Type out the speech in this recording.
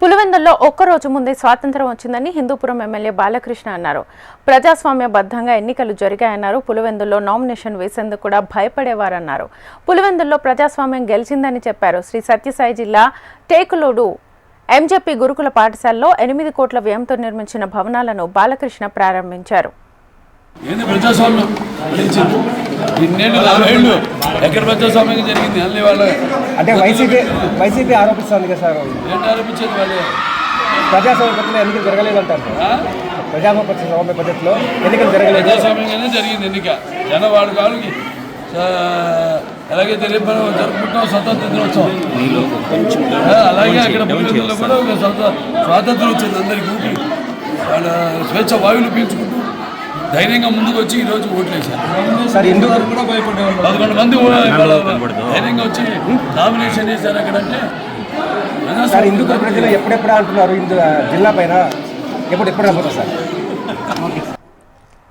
పులివెందుల్లో ఒక్కరోజు ముందే స్వాతంత్ర్యం వచ్చిందని హిందూపురం ఎమ్మెల్యే బాలకృష్ణ అన్నారు. ప్రజాస్వామ్యబద్ధంగా ఎన్నికలు జరిగాయన్నారు. పులివెందుల్లో నామినేషన్ వేసేందుకు కూడా భయపడేవారన్నారు. పులివెందుల్లో ప్రజాస్వామ్యం గెలిచిందని చెప్పారు. శ్రీ సత్యసాయి జిల్లా టేకులోడు ఎంజెపి గురుకుల పాఠశాలలో 8 కోట్ల వ్యయంతో నిర్మించిన భవనాలను బాలకృష్ణ ప్రారంభించారు. ప్రజాస్వామ్యం ఎక్కడ ప్రజాస్వామ్యం జరిగింది అన్ని వాళ్ళ అంటే వైసీపీ ఆరోపిస్తుంది కదా సార్. ఏంటి ఆరోపించేది వాళ్ళే? ప్రజాస్వామ్య పద్ధతిలో ఎన్నికలు జరగలేదంటారు. ప్రజాస్వామ్య పద్ధతిలో ఎన్నికలు జరగలేదు. ప్రజాస్వామ్యంగానే జరిగింది ఎన్నిక. జనవాడు కాళ్ళకి ఎలాగైతే రేపు మనం జరుపుకుంటాం స్వతంత్ర దినోత్సవం, అలాగే అక్కడ పులివెందుల్లో కూడా స్వాతంత్రం వచ్చింది. అందరికీ ఊపి వాళ్ళ స్వేచ్ఛ వాయువులు పీల్చుకుంటూ ధైర్యంగా ముందుకు వచ్చి ఈరోజు ఓట్లు వేశారు. 11 మంది ధైర్యంగా వచ్చి నామినేషన్ వేశారు. అక్కడంటే హిందూ ప్రజలు ఎప్పుడెప్పుడు అంటున్నారు జిల్లా పైన ఎప్పుడు రాబోతుంది సార్?